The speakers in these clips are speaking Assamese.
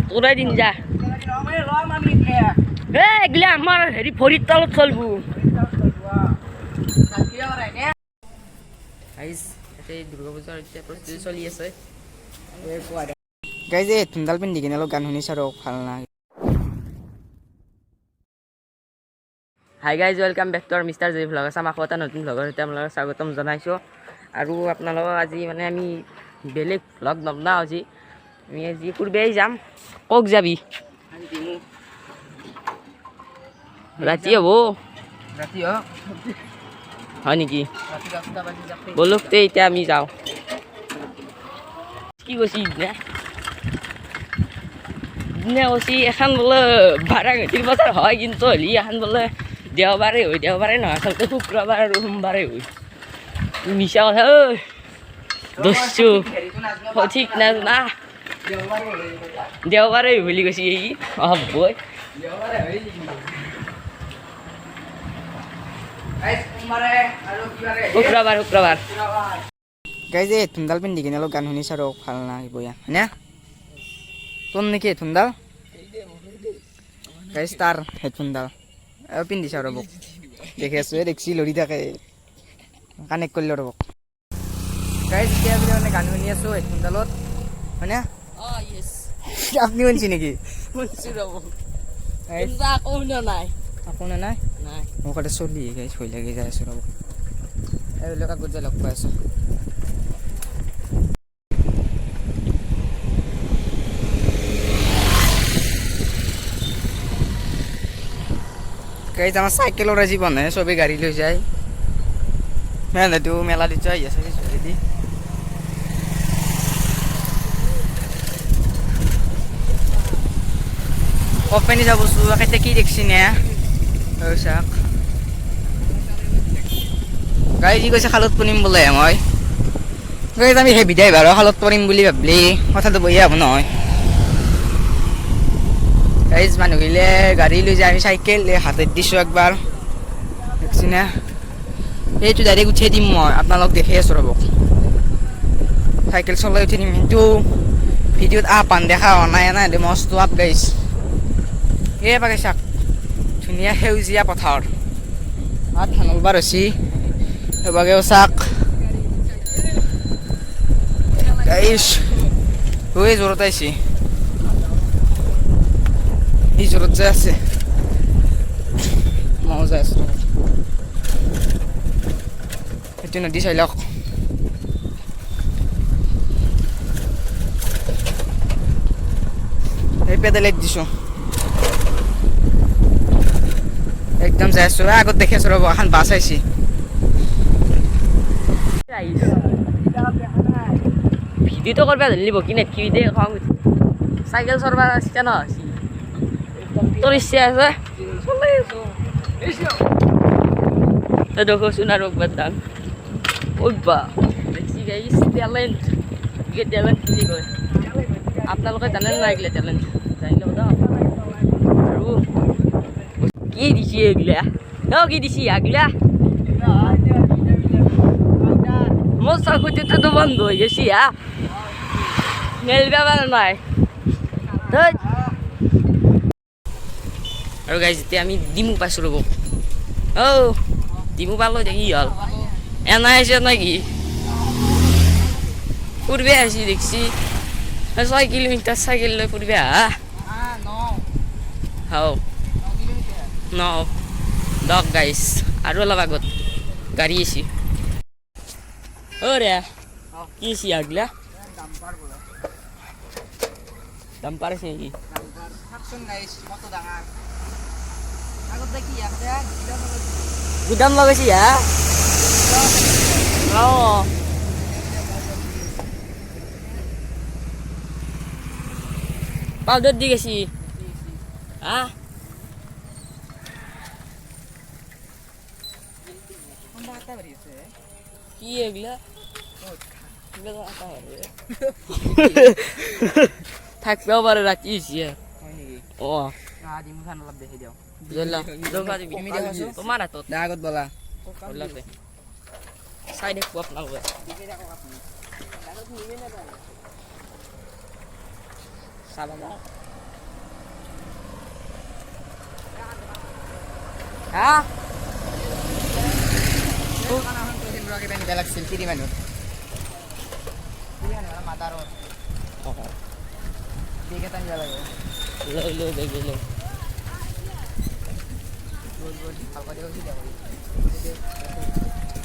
তোৰাই দিম যা এগিলা আমাৰ হেৰি ভৰিৰ তলত চলব দুৰ্গা পূজাৰ এতিয়া প্ৰস্তুতি চলি আছে গাইজ এই হেডফোনডাল পিন্ধি কিনে অলপ গান শুনিছ আৰু ভাল নাই hi guys welcome back to our mister J vlog আছে আমাক এটা নতুন ভ্লগৰ সৈতে আপোনালোকক স্বাগতম জনাইছোঁ আৰু আপোনালোকক আজি মানে আমি বেলেগ ভ্লগ নবনাওঁ আজি আমি আজি পূৰ্বেই যাম ক'ত যাবি ৰাতি হ'ব ৰাতি হয় নেকি বলক তে এতিয়া আমি যাওঁ কি কৈছি ইদিনা কৈছি এখন বোলে বাৰাঙতিৰ বজাৰ হয় কিন্তু হ'লি এখন বোলে দেওবাৰে হয় দেওবাৰে নহয় আচলতে শুক্ৰবাৰ আৰু সোমবাৰে হয় মিছা কথা ঐ দস্যু ঠিক না দেওবাৰে হয় বুলি কৈছি এই হ'বই শুক্ৰবাৰ গাইজ এই হেডফোনডাল পিন্ধি কিনে অলপ গান শুনিছ আৰু ভাল নাই বয়া হয়নে তোৰ নেকি হেডফোনডাল গাইজ তাৰ হেডফোনডাল পিন্ধিছ ৰ'বক দেখি আছোঁ দেখছি লৰি থাকে কানেক্ট কৰিলোঁ ৰ'বক গাইজ এতিয়া বুলি মানে গান শুনি আছোঁ হেডফোনডালত হয়নে আপুনি শুনিছে নেকি আকৌ নাই মোৰ কথা চলি গাইজ ভয় লাগি যাই আছোঁ ৰ'ব এইবিলাক আগত যে লগ পাই আছোঁ গাইজ আমাৰ চাইকেলৰ জীৱন হে চবেই গাড়ী লৈ যায় মেলাটো মেলা দি আহি আছে যদি কপেনি যাব এতিয়া কি দেখছি নে চাক গাড়ী যি কৈছে খালত পনিম বোলে মই গাড়ীত আমি সেই বিদায় বাৰু খালত পৰিম বুলি ভাবিলি কথাটো বহিয়ে হ'ব নহয় গাড়ী মানুহগিলে গাড়ী লৈ যায় আমি চাইকেল হাতত দিছোঁ একবাৰ দেখছি না এইটো ডাইৰেক্ট উঠিয়াই দিম মই আপোনালোক দেখি আছোঁ ৰ'ব চাইকেল চলাই উঠি দিম কিন্তু ভিডিঅ'ত আপান দেখা হোৱা নাই নাই মস্ত আপ গাইছ এই পাকে চাক ধুনীয়া সেউজীয়া পথাৰ ধান ওলবাৰ হৈছি সেইবাগেও চাক গাইছ হৈ জোৰত আহিছে এই জোৰত যে আছে ময়ো যাই আছোঁ সেইটো নদী চাই লওক এই পেডেলত দিছোঁ একদম যাই আছোঁ আগত দেখি আছোঁ ৰ'ব এখন বাছ আহিছে ভিডিঅ'টো কৰিব ধৰিব কি নেকি দে খং চাইকেল চলাব ইচ্ছা নহয় তোৰ ইচ্ছা আছে দেখোচোন আৰু একবাৰ ওবা দেখছি গাইছ টেলেণ্ট টেলেণ্ট বুলি কয় আপোনালোকে জানে নাই এইগিলা টেলেণ্ট জানি ল'ব আৰু কি দিছি এইগিলা কি দিছি আগিলা মোৰ চকুটোতো বন্ধ হৈ গৈছি হা মেলিব পৰা নাই আৰু গাইজ এতিয়া আমি ডিমু পাইছোঁ ৰ'ব ডিমু পালোঁ এতিয়া কি হ'ল এনাই আহিছে নেকি ফুৰিব আহিছি দেখছি 6 কিলোমিটাৰ চাইকেল লৈ ফুৰিব দক গাইছ আৰু অলপ আগত গাড়ী আহিছে ৰে কি আছে আগলা ডাম্পাৰ আছে নেকি গুদাম লগাইছি পাউডার দি গেছি কি এগুলা থাকতেও পারে রাখি তোমার হাতত আগত বলা চাই দেখো আপোনালোকে চাবা হা লাগছিল তিৰি মানুহ মাতাৰ ঠিক এটা নিব লাগে লৈ লৈ বেগি লৈ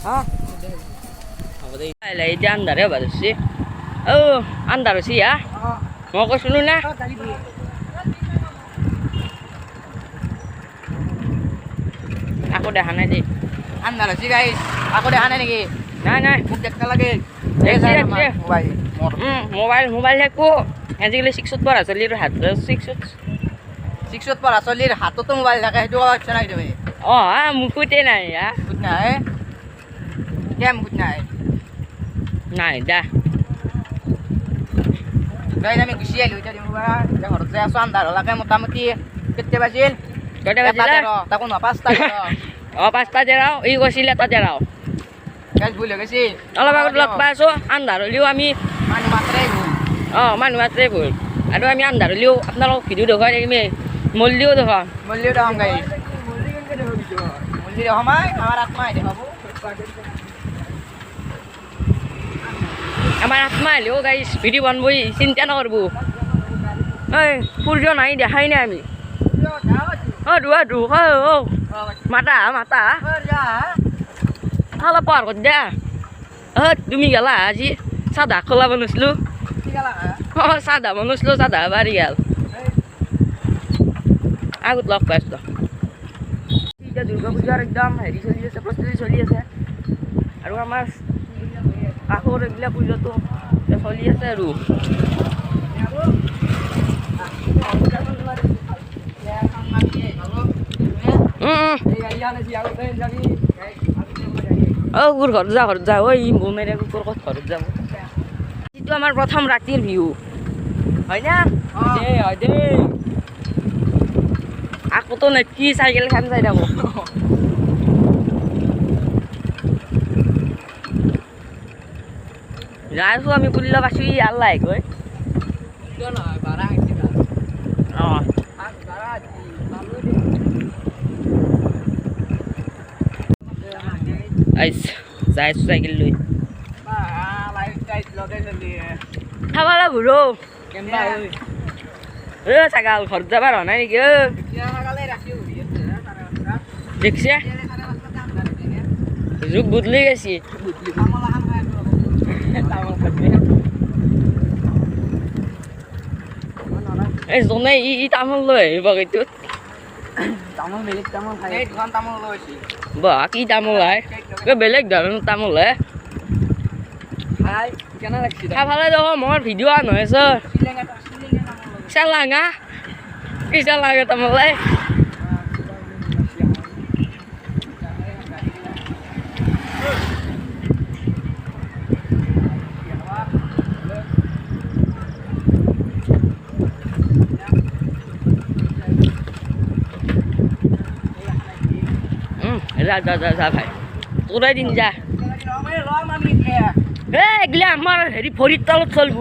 হা হ'ব দে এতিয়া আন্ধাৰে হ'ব ধৰিছে আন্ধাৰ হৈছে হা মই কৈছিলোঁ না আকৌ দেখা নাই দেই আন্ধাৰ হৈছে গাইছ আকৌ দেখা নাই নেকি নাই নাই মোক দেখা লাগে মোবাইল থাকো আজিকালি 6ত পঢ়া চলিৰ হাত 6ত পঢ়া চলিৰ হাততো মোবাইল থাকে সেইটো কথা নাই তুমি মুকুটে নাই হা মুকুট নাই কিয় মুকুট নাই নাই দা গাইজ আমি গুচি আহিলোঁ এতিয়া ঘৰত যাই আছোঁ আন্ধাৰ হলাকে মোটামুটি কেতিয়া বাজিল কেইটা বাজিলে তাকো নহয় 5টা 5টা জেৰাও ই কৈছিল এটা জেৰাও গাইজ ভুল হৈ গৈছে অলপ আগত লগ পাই আছোঁ আন্ধাৰ হ'লেও আমি মানুহ মাত্ৰাই ভুল মানুহ মাত্ৰে ভুল আৰু আমি আন্ধাৰ হ'লেও আপোনালোকক ভিডিঅ' দেখুৱাই থাকিম মল্লিও দেখুৱাম মল্লিও দেখাম গাইজ মল্লি দেখামাই আমাৰ আত্মাই দেখাব আমাৰ আত্মা হ'লেও গাইছ ভিডিঅ' বনবই চিন্তা নকৰব সূৰ্য নাই দেখাই নাই আমি মাতা অলপ পাৰ কৰি দিয়া তুমি গেলা আজি চাধা খোলা বনাইছিলোঁ চাধা বনাইছিলোঁ চাধা বাঢ়ি গেল আগত লগ পাইছোঁ এতিয়া দুৰ্গা পূজাৰ একদম হেৰি চলি আছে প্ৰস্তুতি চলি আছে আৰু আমাৰ কাষৰ এইবিলাক পূজাটো চলি আছে আৰু কুকুৰ ঘৰত যা ই বোমেৰে কুকুৰ ক'ত ঘৰত যাব এইটো আমাৰ প্ৰথম ৰাতিৰ বিহু হয় না হয় দেই আকৌতো নেকি চাইকেলখন চাই থাকোঁ যাই আছোঁ আমি পুলিলা পাইছোঁ ই আল্লাহ গৈ যাই আছোঁ চাইকেল লৈ খাবলৈ ঘূৰো ছাগাল ঘৰত যাব হোৱা নাই নেকি দেখছে যুগ বদলি গেছি এই জনে ই তামোল লৈ আহিব এইটোত তামোল বেলেগ তামোল খাই দুখন তামোল লৈছে বা কি তামোল হয় বেলেগ ধৰণৰ তামোল হয় খাই কেনে লাগছে খাবলৈ দেখোন মোৰ ভিডিঅ' অন হৈ আছে চেলাঙা কি চেলাঙা তামোল হয় যা ভাই তোৰাই দিন যা এগিলা আমাৰ হেৰি ভৰিৰ তলত চলব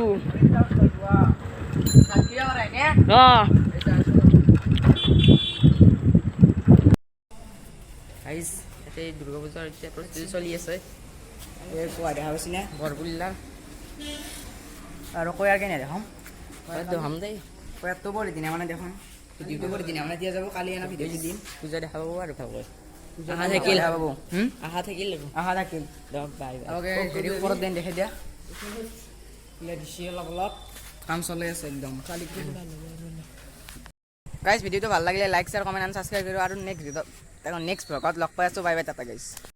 ইয়াতে দুৰ্গা পূজাৰ এতিয়া প্ৰস্তুতি চলি আছে কোৱা দেখা পাইছি নে বৰপুলিলাৰ আৰু কয়াৰ কেনে দেখাম দেখাম দেই কয়াৰটো বৰ দিনা মানে দেখোন ভিডিঅ'টো বৰ দিনা মানে দিয়া যাব কালি এনে ভিডিঅ' দিম পূজা দেখা পাব আৰু ভালকৈ আহা থাকিল আহা থাকিল আহা থাকিল বাই ওকে হেৰি ওপৰত দেন দেখাই দিয়া দিছে অলপ অলপ কাম চলি আছে একদম গাইজ ভিডিঅ'টো ভাল লাগিলে like share comment and subscribe কৰিব আৰু নেক্সট ভ্লগত লগ পাই আছোঁ বাই বাই টাটা গাইজ